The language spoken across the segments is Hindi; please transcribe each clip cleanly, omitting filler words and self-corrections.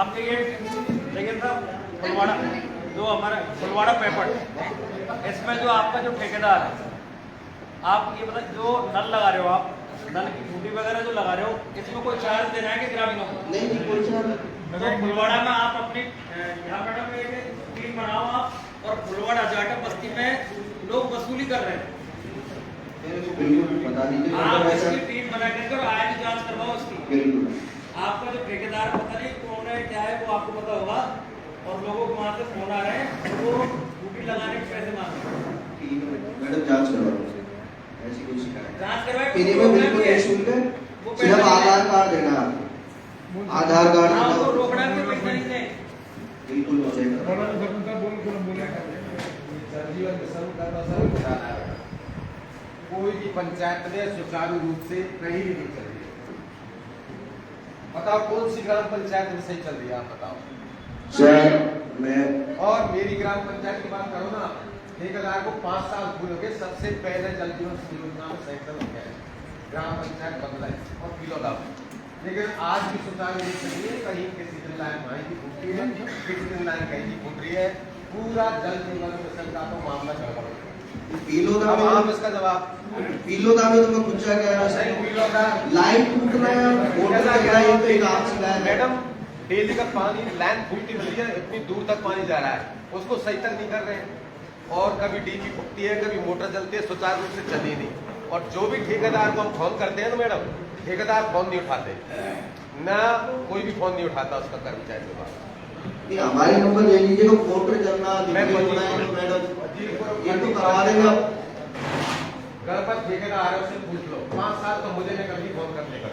आपके ये देखिए साहब फुलवाड़ा जो हमारा फुलवाड़ा पेपर इसमें जो आपका जो ठेकेदार है आप ये मतलब जो नल लगा रहे हो आप नल की खूंटी वगैरह जो लगा रहे हो इसमें कोई चार्ज देना है कि ग्रामीणों को? नहीं कोई चार्ज। तो फुलवाड़ा में आप अपनी यहाँ मैडम एक टीम बनाओ आप और फुलवाड़ा जाटा बस्ती में लोग वसूली कर रहे हैं। बता दीजिए आप इसकी टीम बना कर आए जांच करवाओ उसकी। आपका जो ठेकेदार पता नहीं कौन है क्या है वो आपको पता होगा और लोगों को वहाँ से फोन आ रहे हैं वो खूंटी लगाने के पैसे मांग रहे हैं। मैडम जांच करवाओ ऐसी कोई शिकायत जांच करवाए पीने में बिल्कुल निःशुल्क है। सिर्फ आधार कार्ड देना है आपको। आधार कार्ड हाँ वो रोकड़ा के पैसे नहीं दें बिल्कुल हो जाएगा। कोई भी पंचायत में सुचारू रूप से कहीं भी नहीं चल रही है। बताओ कौन सी ग्राम पंचायत में सही चल रही है, आप बताओ। सर मैं और मेरी ग्राम पंचायत की बात करो ना, ठेकेदार को 5 साल पूरे हो गए, सबसे पहले जल जीवन योजना में सैंक्शन हो गया है ग्राम पंचायत बदला और किलोला, लेकिन आज भी सुचारू रूप से नहीं है। कहीं किसी दिन लाइन वहीं की फूट रही है, किसी दिन लाइन कहीं की फूट रही है। पूरा जल जीवन मिशन का तो मामला चल रहा है। पीलोदा में आप इसका जवाब पीलोदा में तो मैं पूछा गया नहीं, पीलोदा लाइन टूटना है वोट ऐसा लग रहा है ये तो एक आम शिकायत है। मैडम डेली का पानी लाइन फूटी हुई है, इतनी दूर तक पानी जा रहा है, उसको सही तक नहीं कर रहे हैं। और कभी डीपी फूटती है, कभी मोटर चलती है, सुचारू रूप से चली नहीं। और जो भी ठेकेदार को हम फोन करते हैं ना मैडम, ठेकेदार फोन नहीं उठाते ना, कोई भी फोन नहीं उठाता उसका कर्मचारी के पास। हमारे नंबर ले लीजिए तो मोटर चलना मैं मैडम ये तो करवा देंगे आप। गणपत ठेकेदार है उससे पूछ लो, 5 साल तो मुझे नहीं कभी फोन करने का।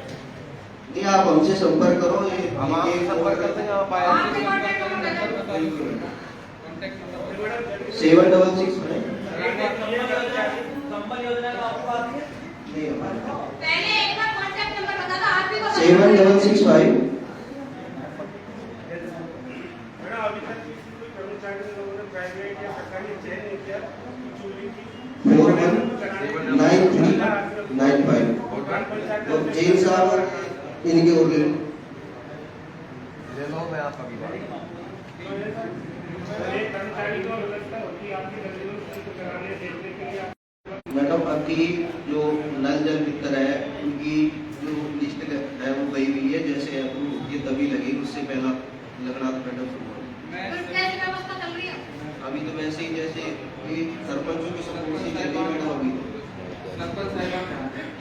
नहीं आप हमसे संपर्क करो ये हम आपसे संपर्क करते हैं, आप आए 766 संबल योजना का आपको आती है? नहीं हमारे पहले एक बार कांटेक्ट नंबर बता दो, आप भी को 7665 अभी तक किसी कोई कर्मचारी लोगों ने प्राइवेट या सरकारी चयन नहीं किया चोरी की 419395 और जेल साहब इनके और ले लो, मैं आप अभी कर्मचारी को व्यवस्था होती है आपकी गतिविधियों को कराने देखने के लिए। मैडम आपकी जो नल जल मित्र है उनकी जो लिस्ट है वो गई हुई है, जैसे अप्रूव होती है तभी लगेगी, उससे पहला लगना तो मैडम व्यवस्था चल रही है। अभी तो वैसे ही जैसे सरपंचों की सपोर्ट से चल रही है मैडम। अभी सरपंच साहिबान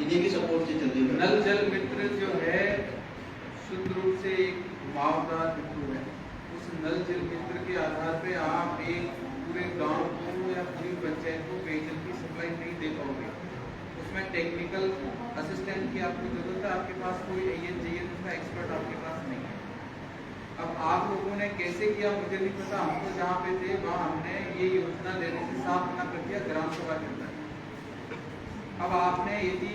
इन्हीं की सपोर्ट से चल रही है। नल जल मित्र जो है शुद्ध रूप से एक मावदार मित्र है। उस नल जल मित्र के आधार पे आप एक पूरे गांव को या पूरी पंचायत को पेयजल की सप्लाई नहीं दे पाओगे। उसमें टेक्निकल असिस्टेंट की आपको जरूरत है, आपके पास कोई AN का एक्सपर्ट आपके पास नहीं है। अब आप लोगों ने कैसे किया मुझे नहीं पता, हम तो जहाँ पे थे वहाँ हमने ये योजना देने से साफ मना कर दिया ग्राम सभा के अंदर। अब आपने यदि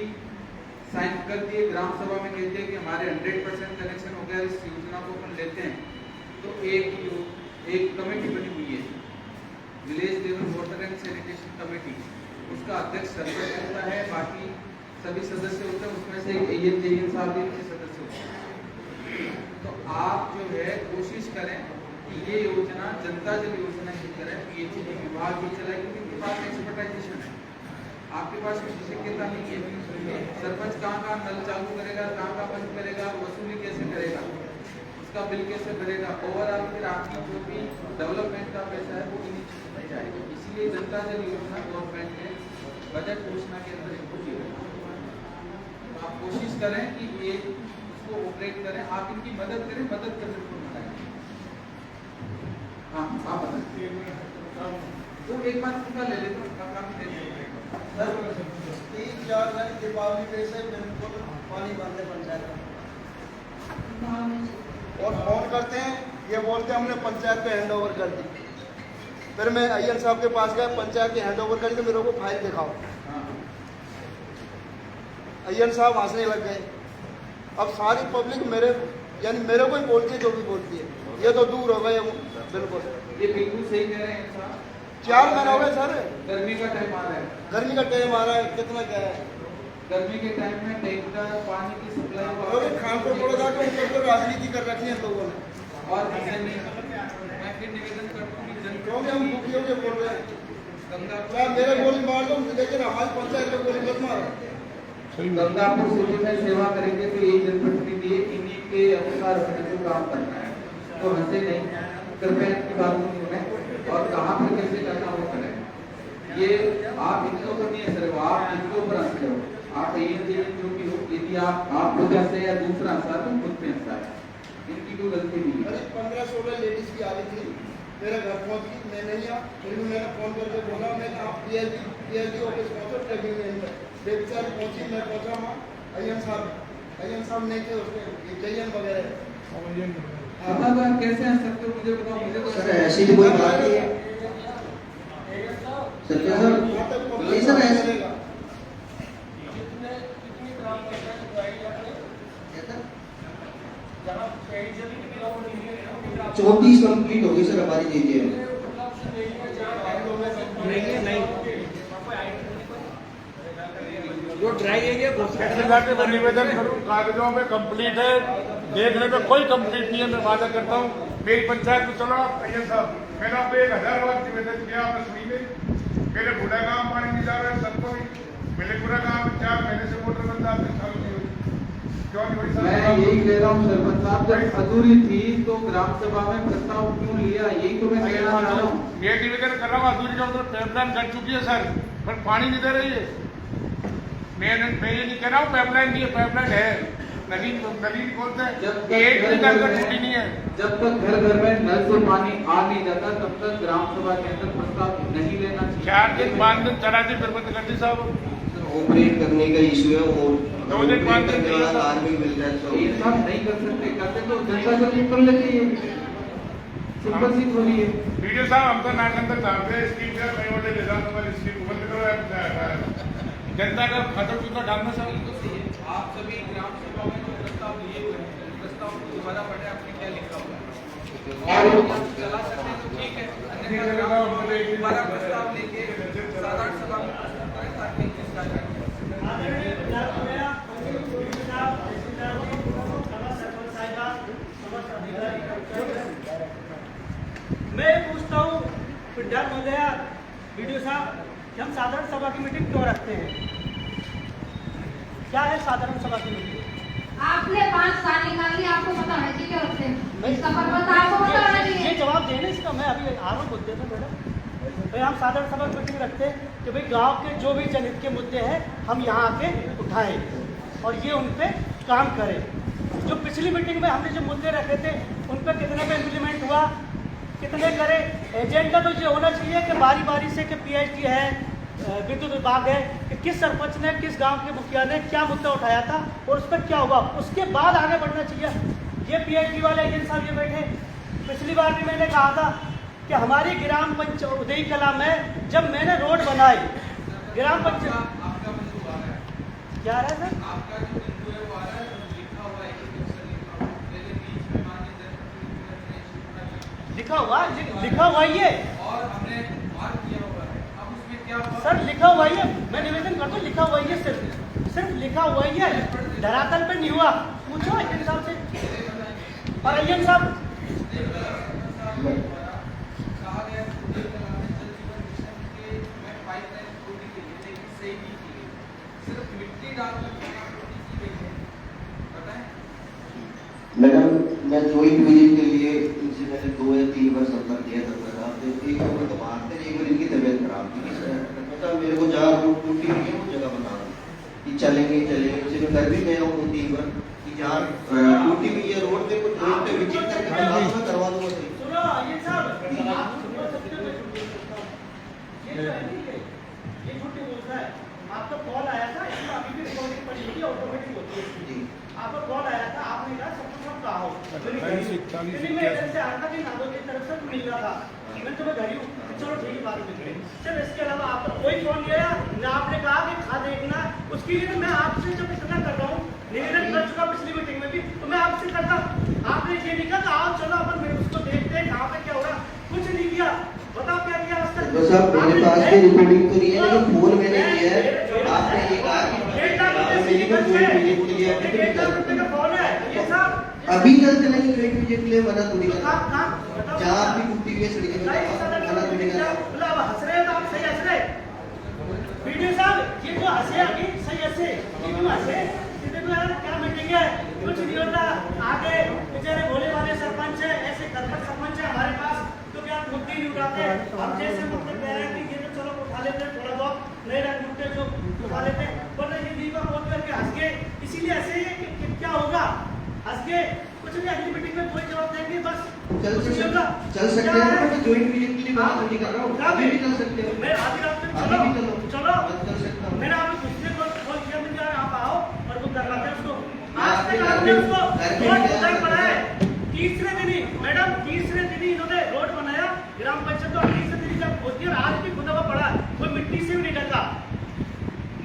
साइन कर दिए ग्राम सभा में कह दिया कि हमारे 100% कनेक्शन हो गया, इस योजना को अपन लेते हैं, तो एक कमेटी बनी हुई है village level water and sanitation committee, उसका अध्यक्ष सरपंच होता है, बाकी सभी सदस्य होते हैं, उसमें से AN साहब भी उनके सदस्य होते हैं। तो आप जो है कोशिश करें कि ये योजना जनता जल योजना की तरह PHED विभाग भी चलाए, क्योंकि उनके पास एक्सपर्टाइजेशन है, आपके पास विशेषज्ञता नहीं है। सरपंच कहाँ नल चालू करेगा, कहाँ बंद करेगा, वसूली कैसे करेगा, उसका बिल कैसे भरेगा, ओवरऑल फिर आपकी जो भी डेवलपमेंट का पैसा है वो इन्हीं चीजों में जाएगा। इसलिए जनता जल योजना गवर्नमेंट ने बजट घोषणा के अंदर इनको की है। आप कोशिश करें कि ये उसको ऑपरेट करें, आप इनकी मदद करें, मदद करने को मनाएं। हाँ आप बताइए, तो एक बार उनका ले लेते हैं, काम ले लेते हैं। 3-4 दिन दीपावली पे से बिल्कुल पानी बंद है पंचायत में, और फोन करते हैं ये बोलते हैं हमने पंचायत पे हैंड ओवर कर दी। फिर मैं AN साहब के पास गया, पंचायत की हैंड ओवर कर दी, मेरे को फाइल दिखाओ। AN साहब हंसने लग गए। अब सारी पब्लिक मेरे को ही बोलती है, जो भी बोलती है, ये तो दूर हो गए बिल्कुल। ये बिल्कुल सही कह रहे हैं साहब। 4 महीने हो गए सर, गर्मी का टाइम आ रहा है, गर्मी का टाइम आ रहा है, कितना क्या है, गर्मी के टाइम में टैंकर पानी की सप्लाई को और खानपुर बड़ौदा के ऊपर तो राजनीति कर रखी है लोगों ने। और ऐसे नहीं, मैं फिर निवेदन करता हूँ कि जन क्योंकि हम मुखियों के बोल रहे हैं, गंगापुर क्या मेरे गोली मार दो, लेकिन हमारी पंचायत में गोली मत मारो। गंगापुर सिटी में सेवा करेंगे तो यही जनप्रतिनिधि इन्हीं के अनुसार होने को काम करना है, तो हमसे नहीं, कृपया इनकी बात सुनिए और कहाँ पर कैसे करना वो करें। ये आप इनको तो नहीं है सर, आप इनके ऊपर हंसते हो, आप ये जो भी हो, यदि आप खुद हंसे या दूसरा हंसा तो खुद पे हंसा है, इनकी कोई गलती नहीं है। 15-16 लेडीज की आ रही थी, मेरे घर पहुंच गई, मैं नहीं आ, फिर भी मैंने फोन करके बोला, मैं आप पीएचडी ऑफिस पहुंचो, ट्रेनिंग में बेगूसराय पहुंची, मैं पहुंचा वहाँ, अय्यन साहब नहीं थे, उसके जयन वगैरह। आप कैसे हंस सकते हो मुझे बताओ, मुझे तो सर ऐसी तो कोई बात नहीं है सर। क्या सर नहीं सर ऐसे 34 कंप्लीट होगी सर हमारी JJM। नहीं जो ड्राई एरिया मैं निवेदन करूं, कागजों में कंप्लीट है, देखने में कोई कंप्लीट नहीं है। मैं वादा करता हूं मेरी पंचायत में चलो आप अय्यर साहब, मैंने आपको 1000 बार निवेदन किया, आपने सुनी नहीं। मेरे बूढ़ा गांव पानी नहीं जा रहा है, सबको मिलेपुरा गांव में 4 महीने से मोटर बंद, आपने चालू की हुई क्यों नहीं हुई? मैं यही कह रहा हूँ सरपंच साहब, जब अधूरी थी तो ग्राम सभा में प्रस्ताव क्यों लिया, यही तो मैं कहना चाह रहा हूँ। ये निवेदन कर रहा हूँ, अधूरी जो पाइपलाइन कर चुकी है सर, पर पानी नहीं दे रही है। मैं ये नहीं कह रहा हूँ पाइपलाइन नहीं है, पाइपलाइन है, नदी खोलते हैं, एक भी नल का छुट्टी नहीं है। जब तक घर घर में नल से पानी आ नहीं जाता तब तक ग्राम सभा के अंदर प्रस्ताव नहीं लेना चाहिए। 4 दिन 5 दिन चला दिन फिर बंद कर दी साहब। ऑपरेट करने का इशू है, और 2 दिन 5 दिन करने वाला आदमी मिल जाए तो ये सब नहीं कर सकते, करते तो जनता से नहीं कर लेती है, सिंपल सी थोड़ी है। वीडियो साहब हम तो नाटक तक जानते हैं, स्कीम का मैं वाले ले जाता हूँ, स्कीम बंद करो, जनता का खतरा कितना डालना सब। आप सभी ग्राम सभा में जो प्रस्ताव लिए हुए हैं, प्रस्ताव को दोबारा पढ़े, आपने क्या लिखा हुआ है और चला सकते हैं तो ठीक है, अन्यथा ग्राम सभा में दोबारा प्रस्ताव लेके साधारण सभा में प्रस्तुत करें ताकि इसका मैं पूछता हूँ पिंडा महोदया, वीडियो साहब, कि हम साधारण सभा की मीटिंग क्यों रखते हैं? क्या है साधारण सभा की मीटिंग? आपने 5 साल निकाल लिया, आपको पता होना चाहिए क्यों रखते हैं, इसका पर्पस आपको पता होना ये चाहिए। जवाब देने इसका मैं अभी आरोप मुद्दे पे मैडम, भाई हम साधारण सभा की मीटिंग रखते हैं कि भाई गांव के जो भी जनहित के मुद्दे हैं हम यहाँ आके उठाएं और ये उन पे काम करें। जो पिछली मीटिंग में हमने जो मुद्दे रखे थे उन पे कितने पे इम्प्लीमेंट हुआ, कितने करे? एजेंडा तो ये होना चाहिए कि बारी बारी से कि PhD है, विद्युत विभाग है, कि किस सरपंच ने, किस गांव के मुखिया ने क्या मुद्दा उठाया था और उस पर क्या हुआ, उसके बाद आगे बढ़ना चाहिए। ये PhD वाले एजेंट साहब ये बैठे, पिछली बार भी मैंने कहा था कि हमारी ग्राम पंचायत उदय कला में जब मैंने रोड बनाई, ग्राम पंचायत आपका बिंदु आ रहा है, क्या रहा है सर, आपका जो बिंदु है वो आ रहा है, लिखा हुआ है कि अक्सर लिखा हुआ है, लेकिन बीच में माननीय लिखा हुआ ये और हमने मार्क किया हुआ है, अब उसमें क्या हुआ? सर लिखा हुआ ये, मैं निवेदन करता हूँ लिखा हुआ ये, सिर्फ लिखा हुआ ये, धरातल पे नहीं हुआ। पूछो अय्यन साहब से। और अय्यन साहब कहा गया जल जीवन मिशन के में पाइपलाइन खोलने के लिए, लेकिन सही नहीं की गई, सिर्फ मिट्टी डालकर की गई है, बताएं। मैडम मैं ज्वाइंट विजिट के लिए इनसे मैंने 2 या 3 बार संपर्क किया था, एक बार तो बाहर थे, एक बार इनकी तबीयत खराब थी, मतलब मेरे को जहाँ रोड टूटी हुई है वो जगह बता कि चलेंगे उसे मैं घर भी गया हूँ 2-3 बार कि जहाँ टूटी हुई है रोड पे कुछ रोड पे विजिट करके मैं करवा दूंगा सही। सुनो अय्यन साहब, आप सुनो सबसे मैं ये छुट्टी बोलता है, आपका कॉल आया था, इसमें अभी भी रिकॉर्डिंग पड़ी हुई है, ऑटोमेटिक होती है जी। आपका कॉल आया था, आपने कहा सब कुछ हम कहा हो, लेकिन मैं इधर से आया था कि नादों की तरफ से मिल रहा था, मैं तुम्हें घड़ी हूँ, चलो ठीक है बात मिलते। सर इसके अलावा आपका कोई फोन नहीं आया ना, आपने कहा कि खा देखना, उसके लिए मैं आपसे जब इतना कर रहा हूँ, निवेदन कर चुका पिछली मीटिंग में भी, तो मैं आपसे करता, आपने ये नहीं कहा आओ चलो अपन उसको देखते हैं कहाँ पे क्या हो रहा, कुछ नहीं किया, बताओ क्या किया आज तक? मेरे पास भी रिकॉर्डिंग तो नहीं है, लेकिन फोन मैंने किया है, आपने ये कहा कि मेरे को जॉइंट विजिट के लिए अभी एक लाख रुपए का फोन है ये साहब अभी चलते नहीं जॉइंट विजिट के लिए मना थोड़ी कर कहाँ जहाँ आपकी टूटी हुई है सड़कें मना थोड़ी कर मतलब हंस रहे हैं तो आप सही हंस रहे वीडियो साहब ये तो हंसे अभी सही हंसे ये क्यों हंसे ये देखो यार क्या मीटिंग है कुछ नहीं होता आगे बेचारे भोले वाले सरपंच है ऐसे गलत सरपंच है हमारे पास तो क्या मुद्दे नहीं उठाते हम जैसे मुद्दे कह रहे हैं कि ये तो चलो उठा लेते हैं थोड़ा बहुत नए नए मुद्दे जो उठा लेते हैं पर ये दीपा बोल करके हंस के इसीलिए ऐसे ही कि क्या होगा हंस के कुछ नहीं अगली मीटिंग में कोई जवाब देंगे बस चल सकते हैं ना मैं जॉइंट विजिट के लिए बात नहीं कर रहा हूँ अभी भी चल सकते हो मैं आधी रात में अभी भी चलो चलो चलो चल सकता हूँ मैंने आपको पिछले कॉल किया मुझे आप आओ और वो करवाते हैं उसको आज तक आपने उसको रोड डिजाइन बनाया तीसरे दिन ही मैडम तीसरे दिन ही इन्होंने रोड बनाया ग्राम पंचायत तो तीसरे दिन ही जब होती है आज भी खुदा पड़ा कोई मिट्टी से भी नहीं ढका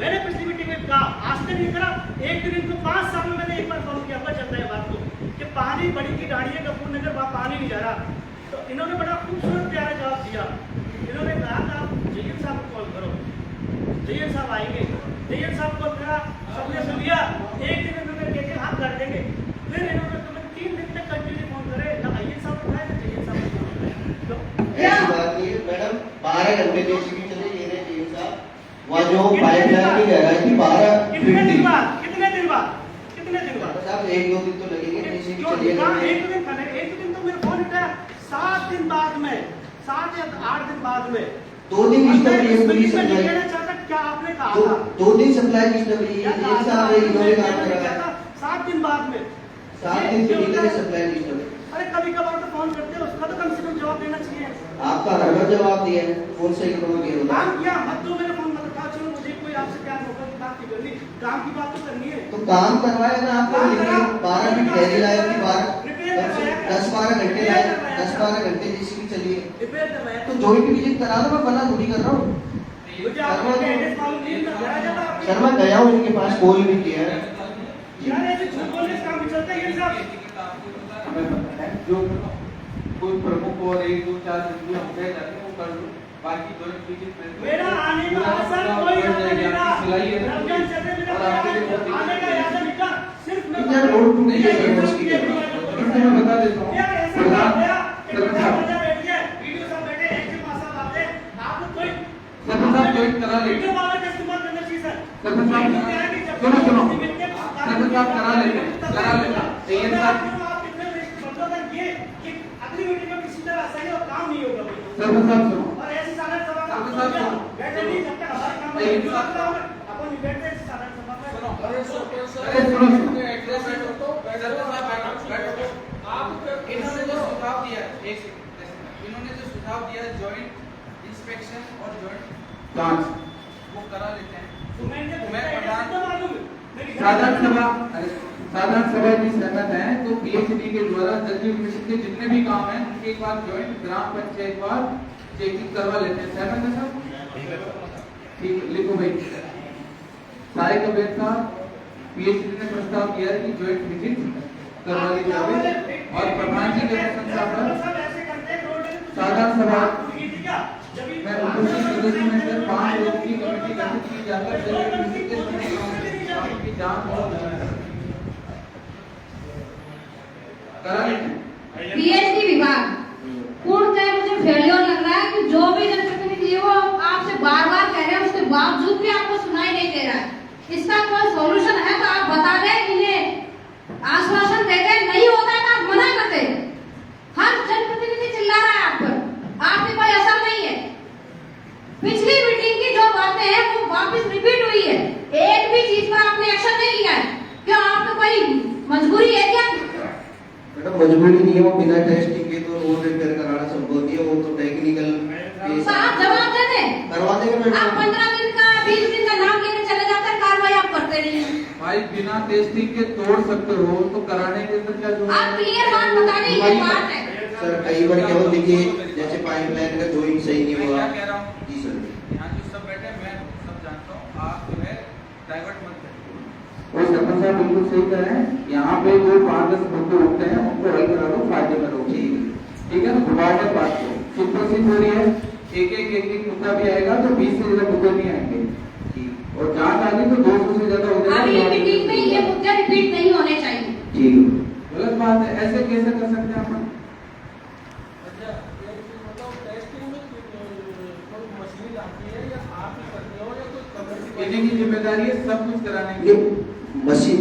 मैंने पिछली मीटिंग में कहा आज तक नहीं करा एक दिन इनको 5 साल में मैंने एक बार फोन किया चल रहा है बात को कि पानी बड़ी की डाढ़ी है कपूर नगर वहाँ पानी नहीं जा रहा तो इन्होंने बड़ा खूबसूरत प्यारा जवाब दिया इन्होंने कहा कि आप जयन साहब को कॉल करो जयन साहब आएंगे जयन साहब कॉल करा सबने सुन लिया एक दिन इन्होंने कह हाँ कर देंगे फिर इन्होंने तुम्हें 3 दिन तक कंटिन्यू फोन करे ना अय्यर साहब उठाए ना जयन साहब उठाए ऐसी बात नहीं है मैडम 12 घंटे जेसीबी चले ये रहे टीम साहब वहाँ जो पाइपलाइन की गहराई थी 12 कितने दिन फीट बाद कितने दिन बाद कितने दिन बाद साहब 1-2 दिन तो लगेंगे जेसीबी क्यों चलिए कहाँ एक दिन तो मेरे फोन उठाया 7 दिन बाद में 7 या 8 दिन बाद में 2 दिन डिस्टर्ब रही है पूरी मैं सप्लाई कहना चाहता क्या आपने कहा था 2 दिन सप्लाई डिस्टर्ब रही है एक साहब इन्होंने काम करा 7 दिन बाद में 7 दिन से निकले सप्लाई डिस्टर्ब अरे कभी कभार तो फोन करते हो उसका तो कम से कम जवाब देना चाहिए आपका हर बार जवाब दिया है फोन से ही करो ये होता काम किया मत दो मेरे फोन मत उठाओ चलो मुझे कोई आपसे क्या मौका की बात नहीं करनी काम की बात तो करनी है तो काम करवाया ना आपको लेकिन 12 मिनट पहले लाए थी 10-12 घंटे लाए 10-12 घंटे जेसीबी चलिए रिपेयर करवाया तो जॉइंट विजिट करा दो मैं मना थोड़ी कर रहा हूँ मुझे आपका एड्रेस मालूम नहीं मैं घर आ जाता आपके सर मैं गया हूँ इनके पास कॉल भी किया है यार ऐसे झूठ बोलने से काम नहीं चलता ये सब जो कोई प्रमुख और 1-2-4 दिन हम कह जाते हैं वो कर लो बाकी जॉइंट विजिट में मेरा आने का असर कोई असर नहीं रहा रमजान चल रहे मेरा आने का याद नहीं था सिर्फ मैं यार रोड टूट गई है उसकी मैं बता देता हूँ यार ऐसा क्या गया कि मजा बैठ गया वीडियो सब बैठे एक से मासा बात है आप लोग कोई सरपंच साहब जॉइन करा लेंगे वीडियो वाला का इस्तेमाल करना चाहिए सर सरपंच साहब सुनो सरपंच साहब करा लेंगे ये साहब आप कितने मतलब तक ये कि अगली मीटिंग में किसी तरह सही और काम नहीं होगा सरपंच साहब सुनो और ऐसी साधारण सभा का सरपंच साहब सुनो बैठे नहीं जब तक हमारा काम नहीं, नहीं होगा अपन नहीं बैठते ऐसी साधारण सभा में सुनो अरे सरपंच अरे सुनो सुनो एड्रेस तो बैठो आप इन्होंने जो सुझाव दिया एक सेकंड इन्होंने जो सुझाव दिया जॉइंट इंस्पेक्शन और जॉइंट जांच वो करा लेते हैं तो मैंने मैं प्रधान मालूम साधारण सभा साधारण सभा की सहमत है तो पीएचडी के द्वारा जल जीवन मिशन के जितने भी काम हैं उनके एक बार जॉइंट ग्राम पंचायत बार चेकिंग करवा लेते हैं सहमत है सब ठीक है लिखो भाई सारे कबीर साहब पीएचडी ने प्रस्ताव किया है कि जॉइंट विजिट करवा ली जाए और प्रधान जी के साधारण सभा मैं उपस्थित सदस्य में से 5 लोगों की कमेटी गठित की जाकर जल जीवन मिशन के की जांच और करा लेते हैं पीएचडी विभाग पूर्णतः मुझे फेलियर लग रहा है कि जो भी जनप्रतिनिधि है वो आपसे बार-बार कह रहे हैं उसके बावजूद भी आपको सुनाई नहीं दे रहा है इसका कोई सॉल्यूशन है तो आप बता दें इन्हें आश्वासन देते नहीं होता है तो आप मना करते हर जनप्रतिनिधि चिल्ला रहा है आप पर आप पे कोई असर नहीं है पिछली मीटिंग की जो बातें हैं वो वापस रिपीट हुई है एक भी चीज पर आपने एक्शन नहीं लिया है क्या आपको कोई मजबूरी है क्या मैडम मजबूरी नहीं है वो बिना टेस्टिंग के तो रोड रिपेयर कराना संभव नहीं है वो तो टेक्निकल तो आप जवाब दे दें करवा देंगे मैडम आप 15 दिन का 20 दिन का नाम लेके चले जाते हैं कार्रवाई आप करते नहीं हैं भाई बिना टेस्टिंग के तोड़ सकते हो तो कराने के अंदर क्या जो आप क्लियर बात बता रही है बात है सर कई बार क्या होता है कि जैसे पाइपलाइन का जॉइंट सही नहीं मैं हुआ क्या कह रहा हूँ जी सर यहाँ जो सब बैठे मैं सब जानता हूँ आप जो है डाइवर्ट मत करिए वो सरपंच साहब बिल्कुल सही कह रहे हैं यहाँ पे जो 5-10 मुद्दे उठते हैं उनको हल करा दो फायदे में रहो ठीक है ना घुमावट बात को सुप्रसिद्ध हो रही है एक एक मुद्दा भी आएगा तो 20 से ज्यादा मुद्दे नहीं आएंगे और जांच आगे तो 200 से ज्यादा हो अभी जाएगा। मीटिंग में ये मुद्दे रिपीट नहीं होने चाहिए। ठीक है। गलत बात है, ऐसे कैसे कर सकते हैं अपन? अच्छा, ये मतलब टेस्टिंग में कोई मशीन आती है या आप ही करते हो या कोई कमेटी इनकी जिम्मेदारी है सब कुछ कराने की। ये मशीन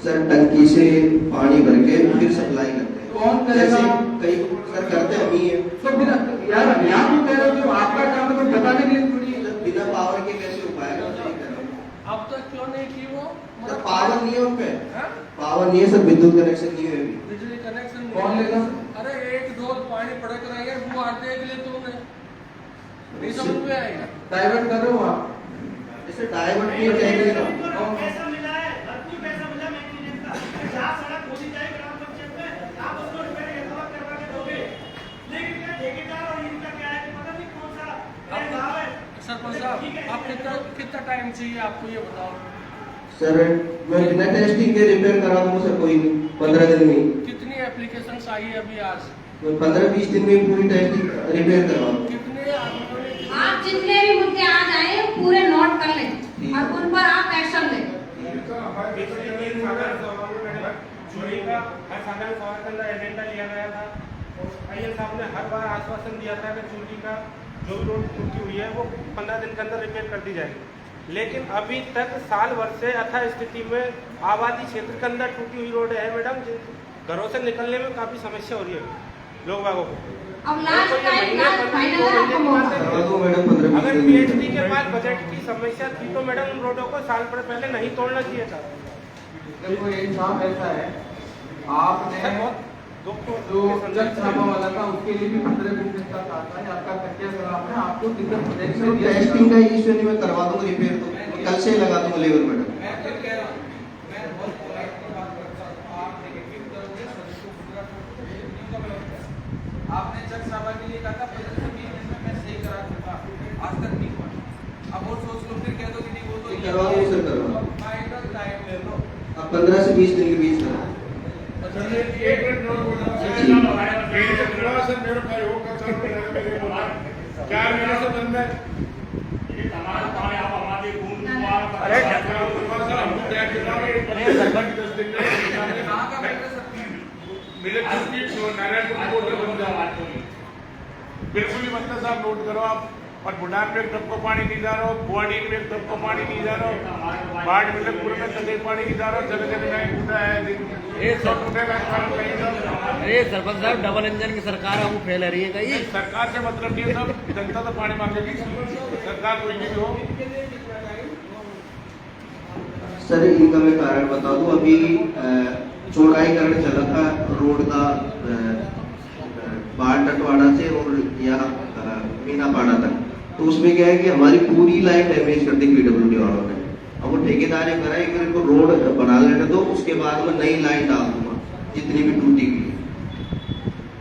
सर टंकी से पानी भर के फिर सप्लाई करते हैं। कौन करेगा? जैसे कई सर करते हम ही है। तो फिर यार यहाँ क्यों कह रहे हो? जो आपका काम है तो बताने के लिए थोड़ी है। बिना पावर के कैसे हो पाएगा? नहीं कर रहा हूँ। अब तक क्यों नहीं की वो? सर पावर नहीं है उन पे, हाँ? पावर नहीं है सर, विद्युत कनेक्शन नहीं है अभी। बिजली कनेक्शन कौन लेगा? अरे एक दो पानी पड़क रहेगा वो आते के लिए तुमने नहीं समझ में आएगा। डाइवर्ट कर रहे हो आप? जैसे डाइवर्ट नहीं चाहिए ना। पैसा मिला है, भरपूर पैसा मिला मेंटेनेंस का। जहाँ सड़क खोदी जाए ग्राम पंचायत में, आप उसको रिपेयर करवा के दोगे। लेकिन क्या ठेकेदार और इनका क्या है कि पता नहीं कौन सा भाव है। सरपंच साहब, आप कितना टाइम चाहिए आपको ये बताओ? सर मैं बिना टेस्टिंग के रिपेयर करा दूंगा सर, कोई नहीं 15 दिन में। कितनी एप्लीकेशंस आई है अभी आज? 15-20 दिन में पूरी टेस्टिंग रिपेयर करवा दूंगा। कितने आप जितने भी मुद्दे आज आए पूरे नोट कर लें और उन पर आप एक्शन लें। चोरी का हर साधारण सभा के अंदर एजेंडा लिया गया था और आईएम साहब ने हर बार आश्वासन दिया था कि चोरी का जो भी रोड टूटी हुई है वो 15 दिन के अंदर रिपेयर कर दी जाएगी। लेकिन अभी तक साल भर से अथा स्थिति में आबादी क्षेत्र के अंदर टूटी हुई रोड है मैडम, घरों से निकलने में काफ़ी समस्या हो रही है लोग बागों को। अब लास्ट टाइम लास्ट फाइनल आपका मौका। करवा दूंगा मैडम 15-20 अगर दिन में। पीएचडी के बाद बजट की समस्या थी तो मैडम उन रोडों को साल भर पहले नहीं तोड़ना चाहिए था। देखो ये काम ऐसा है, आपने जो जग छापा वाला था उसके लिए भी 15-20 दिन का था। आपका कच्चा सलाम है, आपको दिक्कत सर टेस्टिंग का इश्यू नहीं, मैं करवा दूंगा रिपेयर, तो कल से लगा दूंगा लेबर मैडम। मैं फिर कह रहा हूँ, मैं बहुत पोलाइटली बात करता हूँ, आप नेगेटिव करोगे सभी को पूरा आपने जग सभा के लिए कहा था 15-20 दिन में मैं सही करा दूंगा, आज तक नहीं हुआ। अब और सोच लो फिर कह दो कि नहीं वो तो करवा दूंगा सर, करवा। फाइनल टाइम ले लो। अब 15 से 20 दिन के बीच में। एक मिनट नोट बोलना सर, मेरे भाई होगा सर, मेरे बोला 4 महीने से बंद है। ये तमाम पानी आप हमारे खून अरे कहाँ का मैटर सर? मेरे नारायणपुर कोर्ट में बंद है। बिल्कुल ही मतलब साहब नोट करो आप। और बुढ़ान में तब को पानी नहीं जा रहा हो, बुआडी में तब को पानी नहीं जा रहा हो, बाढ़ मिलकपुर में तक पानी नहीं जा रहा हो, जगह जगह नहीं टूटा है। ये सब टूटेगा अरे सरपंच साहब, डबल इंजन की सरकार है, वो फैल रही है कहीं। सरकार से मतलब नहीं है सब, जनता तो पानी मांगेगी, सरकार कोई भी हो। सर इनका मैं कारण बता दूं, अभी चौड़ाईकरण चला था रोड का बाढ़ टटवाड़ा से और यहाँ मीनापाड़ा तक, तो उसमें क्या है कि हमारी पूरी लाइन डैमेज कर दी पीडब्ल्यूडी वालों ने। अब वो ठेकेदार ने करा कि इनको रोड बना लेने दो, उसके बाद में नई लाइन डाल दूंगा जितनी भी टूटी हुई है।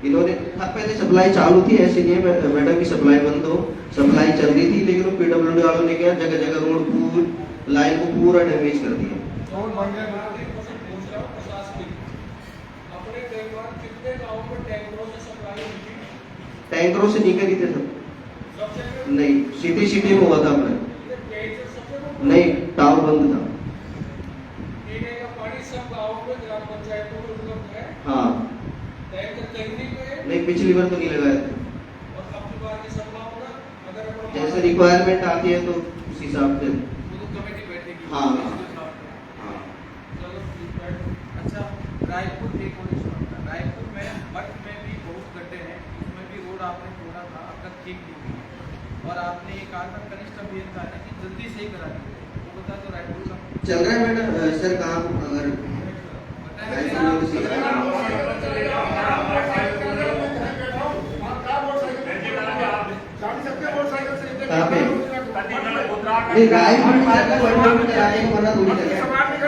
इन्होंने पहले सप्लाई चालू थी, ऐसे नहीं है मैडम की सप्लाई बंद हो, सप्लाई चल रही थी, लेकिन वो पीडब्ल्यूडी वालों ने क्या जगह जगह रोड पूरी लाइन को पूरा डैमेज कर दिया। अपने कितने गाँव में टैंकरों से सप्लाई हुई थी? टैंकरों से नहीं करी थे सर, नहीं सिटी सिटी में हुआ था अपने, नहीं टावर बंद था। पीने का पानी सब गाँव में ग्राम पंचायतों में उपलब्ध है। हाँ टैंकर तकनीक में नहीं, पिछली बार तो नहीं लगाया था। और अपनी बार की संभावना अगर अपन जैसे रिक्वायरमेंट आती है तो उस हिसाब से। वो तो कमेटी बैठेगी। हाँ। हाँ। चलो ठीक है। अच्छा, रायपुर एक और इशू आता है। रायपुर में मठ में भी बहुत गड्ढे हैं, उसमें भी रोड आपने तोड़ा था, अब तक ठीक नहीं हुई है। और आपने ये कहा था कनिष्ठ अभियंता है कि जल्दी सही करा दीजिए, वो बता दो रायपुर का चल रहा है मैडम सर काम, अगर कहाँ पे नहीं रायपुर में कराने को मना थोड़ी कर रहा है,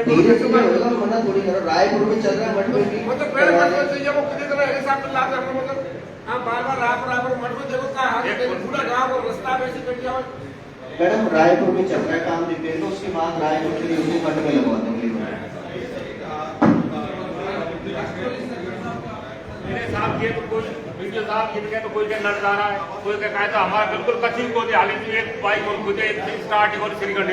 धीरे धीरे होगा, मना थोड़ी करो। रायपुर में चल रहा है, मठ में भी मैडम रायपुर में चल रहा है काम रिपेयर का, उसके बाद रायपुर के लिए उसी मठ में लगवा देंगे। मेरे साहब ये तो कुछ वीडियो साहब जिनके तो कोई के नट जा रहा है, कोई के कहे तो हमारा बिल्कुल कच्ची को दे हाली एक बाइक और खुद एक स्टार्ट और श्रीगढ़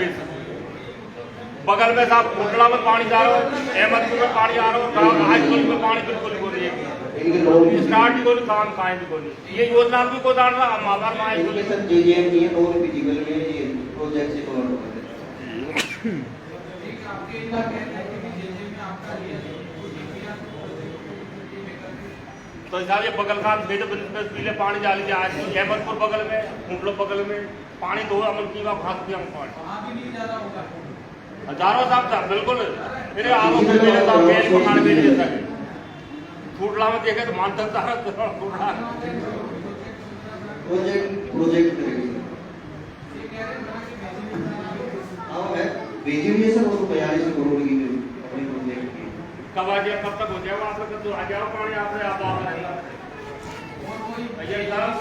बगल में साहब कोटला में पानी जा रहा है, अहमदपुर में पानी आ रहा है, हाईकोर्ट में पानी बिल्कुल को नहीं स्टार्ट ही कोई काम काहे भी कोई ये योजना भी को डाल रहा हम हमारा माइंड इनके सर जेजेएम नहीं है और फिजिकल में ये प्रोजेक्ट से कवर होता है। एक आपके इनका कहना है कि जेजे में आपका ये तो साहब ये बगल का भेज पीले पानी डाली जाए अहमदपुर बगल में कुंडलो बगल में पानी दो अमल की खास भी हम पानी वहाँ भी नहीं ज़्यादा होगा हजारों साहब बिल्कुल मेरे आलों में मेरे साहब मेल को खाने भेज देता है फूटला में देखे तो मान सकता है फूटला प्रोजेक्ट करेंगे हाँ मैं भेजी हुई है सर वो 42 करोड़ की अपने प्रोजेक्ट की कब आ गया कब तक हो जाएगा आप लोग तो आ जाओ पानी आपने आप आ रहे भैया साहब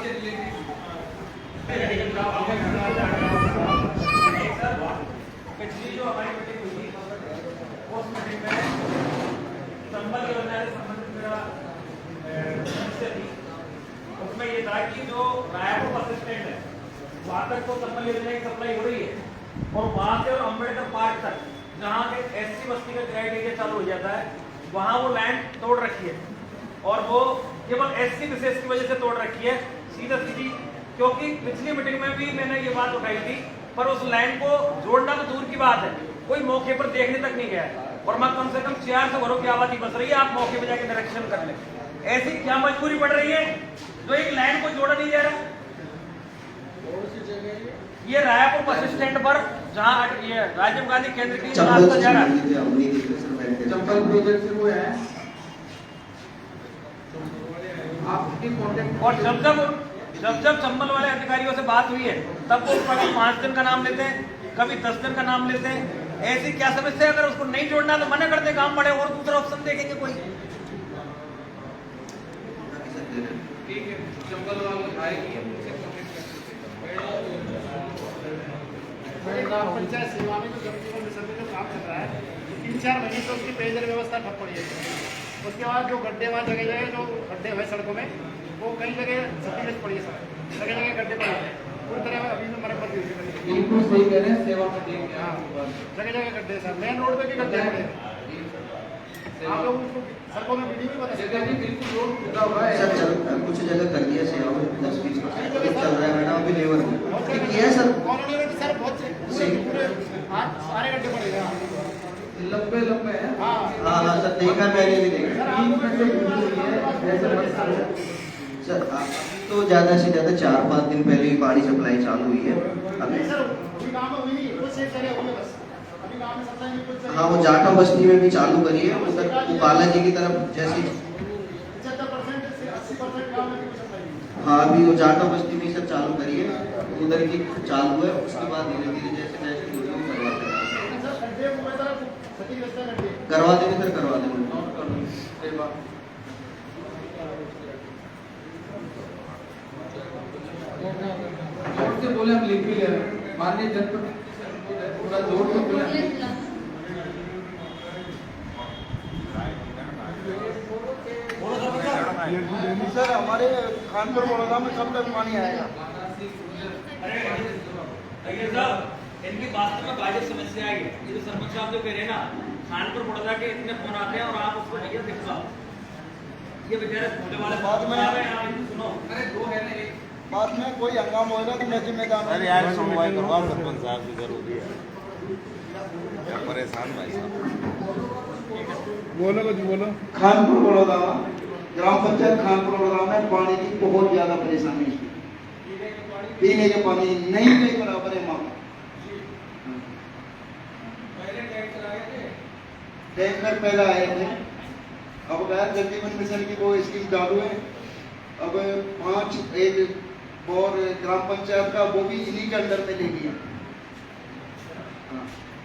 पिछली जो हमारी मीटिंग हुई थी उस मीटिंग में संबल योजना से संबंधित मेरा समस्या थी उसमें ये था कि जो रायपुर बस स्टैंड है वहाँ तक तो संबल योजना की सप्लाई हो रही है और वहाँ से और अम्बेडकर पार्क तक जहाँ के एससी बस्ती का क्राइटेरिया चालू हो जाता है वहाँ वो लैंड तोड़ रखी है और वो केवल एससी विशेष की वजह से तोड़ रखी है सीधा सीधी क्योंकि पिछली मीटिंग में भी मैंने ये बात उठाई थी पर उस लैंड को जोड़ना तो दूर की बात है कोई मौके पर देखने तक नहीं गया है और मैं कम से कम 400 घरों की आबादी बस रही है आप मौके पर जाके निरीक्षण कर लें ऐसी क्या मजबूरी पड़ रही है जो एक लैंड को जोड़ा नहीं जा रहा ये रायपुर बस स्टैंड पर जहाँ ये राजीव गांधी केंद्र की रास्ता जा रहा है चंबल प्रोजेक्ट से वो है आपकी कॉन्टेक्ट और जब चंबल वाले अधिकारियों से बात हुई है तब वो कभी 5 दिन का नाम लेते हैं कभी 10 दिन का नाम लेते हैं ऐसी क्या समस्या है अगर उसको नहीं जोड़ना तो मना करते काम पड़े और दूसरा ऑप्शन देखेंगे कोई ठीक है चंबल वाले आएगी उनसे कॉन्टेक्ट ग्राम पंचायत सेवा में जो जमीन को मिसल में जो काम चल रहा है 3-4 महीने से उसकी पेयजल व्यवस्था ठप पड़ी है उसके बाद जो गड्ढे वहाँ जगह जगह जो गड्ढे हुए सड़कों में वो कई जगह सफेद पड़ी है सर जगह जगह गड्ढे पड़े हैं पूरी तरह अभी में मरम्मत नहीं हुई बिल्कुल सही कह रहे हैं सेवा में देंगे हाँ जगह जगह गड्ढे सर मेन रोड पे भी गड्ढे पड़े हैं आप लोग उसको सड़कों में वीडियो भी बता जगह जी बिल्कुल रोड टूटा हुआ है सर चल कुछ जगह कर दिया सेवा में 10-20% चल रहा है मैडम अभी लेबर किया है सर कॉलोनी में सर बहुत सारे गड्ढे पड़े हैं लंबे लंबे हैं हाँ हाँ सर देखा मैंने भी देखा सर तो ज़्यादा से ज़्यादा 4-5 दिन पहले ही पानी सप्लाई चालू हुई है अभी सर अभी काम में हुई नहीं कुछ से चले होंगे बस अभी काम में सप्लाई नहीं कुछ हाँ वो जाटा बस्ती में भी चालू करी है उधर बालाजी की तरफ जैसे 75% से 80% काम में भी सप्लाई हाँ अभी वो जाटा बस्ती में सब चालू करी है उधर की चालू है उसके बाद धीरे धीरे जैसे जैसे करवाते हैं सर गड्ढे पूरी तरह सही रास्ता गड्ढे करवा देंगे सर करवा देंगे सेवा जोर से बोले हम लिख भी ले रहे हैं माननीय जनप्रतिनिधि थोड़ा जोर से बोले सर हमारे कानपुर बड़ौदा में कब तक पानी आएगा अरे साहब इनकी वास्तव में वाजिब समस्या है ये जो सरपंच साहब जो कह रहे हैं ना कानपुर बड़ौदा के इतने फोन आते हैं और आप उसको नहीं दिखा ये बेचारे छोटे वाले बाद में सुनो अरे दो है ना एक बाद में कोई हंगामा होगा तो मैं जिम्मेदार हूं। अरे यार सुनवाई करवा सरपंच साहब की जरूरी है क्या परेशान भाई साहब बोलो कुछ बोलो खानपुर बड़ौदा ग्राम पंचायत खानपुर बड़ौदा में पानी की बहुत ज्यादा परेशानी है पीने के पानी नहीं के बराबर है माँ टैंकर पहले आए थे अब गैर जल जीवन मिशन की वो स्कीम चालू है अब 5 एक और ग्राम पंचायत का वो भी इन्हीं के अंडर में ले लिया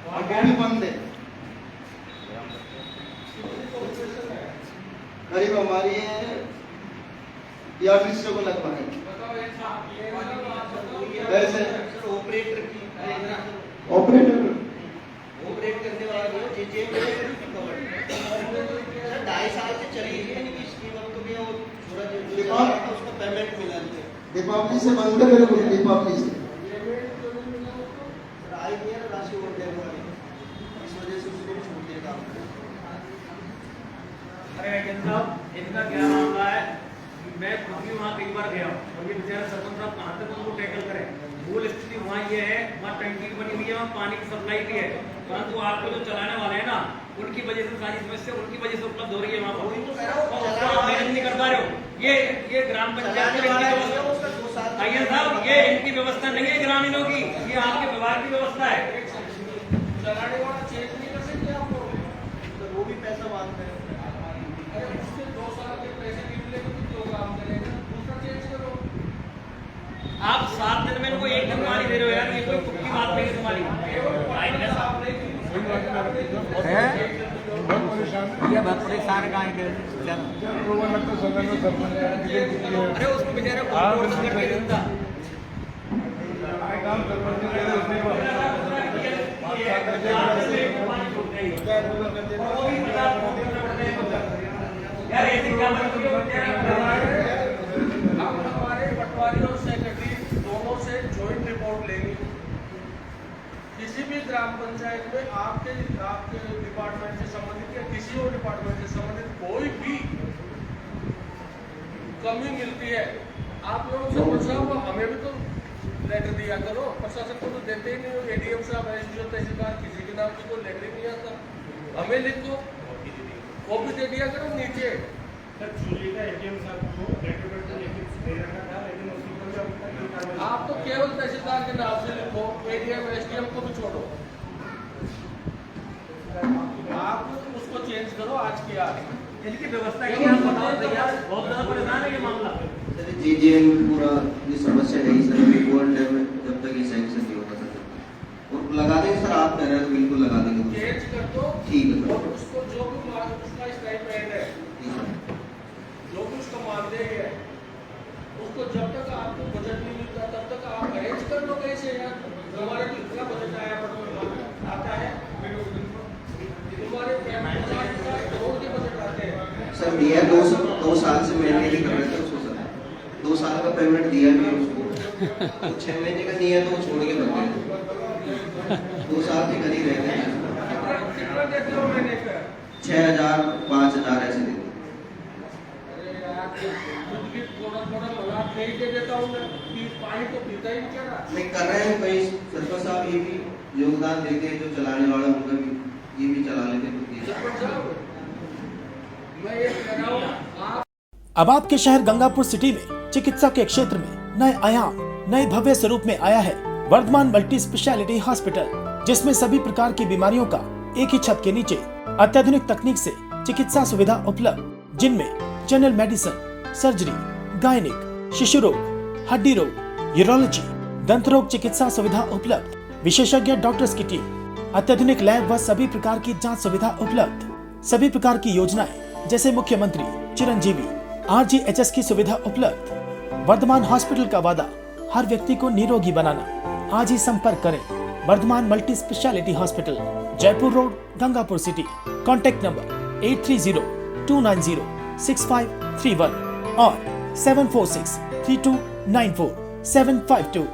और वो भी बंद है करीब हमारी 4200 को लगभग है वैसे ऑपरेटर की ऑपरेटर ऑपरेट करने वाला जो जेजे 2.5 साल से चली है इनकी स्कीम अब तो भी वो थोड़ा जो दीपावली से बंद है मेरे को, दीपावली से आई नहीं है राशि और देने वाली, इस वजह से उसको छूट दिया काम। अरे एजेंट साहब, इनका क्या मामला है? मैं खुद भी वहाँ कई बार गया हूँ और ये बेचारा सरपंच साहब कहाँ तक उनको टैकल करें। मूल स्थिति वहाँ ये है, वहाँ टंकी बनी हुई है, वहाँ पानी की सप्लाई भी है, परंतु आपको जो चलाने वाले हैं ना, उनकी वजह से सारी समस्या उनकी वजह से उपलब्ध हो रही है वहाँ पर। आप मेहनत नहीं कर पा रहे हो। ये ग्राम पंचायत में अय्यर साहब, ये इनकी व्यवस्था नहीं है ग्रामीणों की, ये आपके विभाग की व्यवस्था है। चलाने वाला चेंज नहीं कर सकते आप लोग, तो वो भी पैसा मांगते हैं। अरे उससे 2 साल के पैसे नहीं मिलेंगे तो क्यों काम करेगा, दूसरा चेंज करो। आप 7 दिन में इनको 1 दिन मारी दे रहे हो यार, ये कोई तुक्की बात नहीं है तुम्हारी। बहुत परेशान है। ये बहुत परेशान कहाँ है लोगों लगता है सदन में सरपंच अरे उसको बेचारा कंट्रोल करके देता। काम सरपंच ने उसने यार ऐसे काम हम हमारे पटवारी और सेक्रेटरी दोनों से ज्वाइंट रिपोर्ट लेंगे। किसी भी ग्राम पंचायत में आपके डिपार्टमेंट से संबंधित या किसी और डिपार्टमेंट से संबंधित कोई भी कमी मिलती है, आप लोगों से पूछा हुआ हमें भी तो लेटर दिया करो। प्रशासन को तो देते ही नहीं हो, एडीएम साहब, एसडीओ, तहसीलदार, किसी के नाम की कोई लेटर नहीं आता, हमें लिख दो, कॉपी दे दिया करो नीचे। सर चूली का एडीएम साहब को लेटर पर तो लिखित दे रखा था, लेकिन उसके ऊपर भी अभी तक कोई कार्रवाई आप तो केवल तहसीलदार के नाम से लिखो, एडीएम एसडीएम को भी छोड़ो, आप उसको चेंज करो आज की आज। इनकी व्यवस्था की आप बताओ भैया, बहुत ज्यादा परेशान है ये मामला। सर जीजेएम पूरा ये समस्या है सर, अभी वर्ल्ड लेवल जब तक ये सैंक्शन नहीं होगा सर, और लगा देंगे सर, आप कह रहे हैं तो बिल्कुल लगा देंगे। चेंज कर दो, ठीक है और सर, उसको जो भी उसका स्टाइपेंड है, ठीक है। जो भी उसका मानदेय है, उसको जब तक आपको बजट नहीं मिलता तब तक आप अरेंज कर लो कैसे यार। हमारे तो इतना बजट आया आता है, तुम्हारे 50 करोड़ के बजट आते हैं सर। दिया 2 साल से मेंटेन नहीं कर रहे थे उसको सर, 2 साल का पेमेंट दिया भी उसको, तो 6 महीने का दिया तो वो छोड़ के बन गया, 2 साल से करीब रह गए। कितना देते हो महीने का? 6,000 5,000 ऐसे देते। अरे यार खुद भी थोड़ा थोड़ा लगा नहीं दे देता हूँ मैं, पानी तो पीता ही बेचारा। नहीं कर रहे हैं कई सरपंच साहब, ये भी योगदान देते हैं, जो चलाने वाले उनका भी ये भी चला लेते हैं। सरपंच साहब, मैं ये कह रहा हूँ, आप अब आपके शहर गंगापुर सिटी में चिकित्सा के क्षेत्र में नए आयाम, नए भव्य स्वरूप में आया है वर्धमान मल्टी स्पेशलिटी हॉस्पिटल, जिसमें सभी प्रकार की बीमारियों का एक ही छत के नीचे अत्याधुनिक तकनीक से चिकित्सा सुविधा उपलब्ध, जिनमें जनरल मेडिसिन, सर्जरी, गायनिक, शिशु रोग, हड्डी रोग, यूरोलॉजी, दंत रोग चिकित्सा सुविधा उपलब्ध, विशेषज्ञ डॉक्टर्स की टीम, अत्याधुनिक लैब व सभी प्रकार की जांच सुविधा उपलब्ध, सभी प्रकार की योजनाएं जैसे मुख्यमंत्री चिरंजीवी RGHS की सुविधा उपलब्ध। वर्धमान हॉस्पिटल का वादा हर व्यक्ति को निरोगी बनाना। आज ही संपर्क करें Vardhman multi speciality hospital, Jaipur road, Gangapur city. Contact number 8302906531 और 7463294752।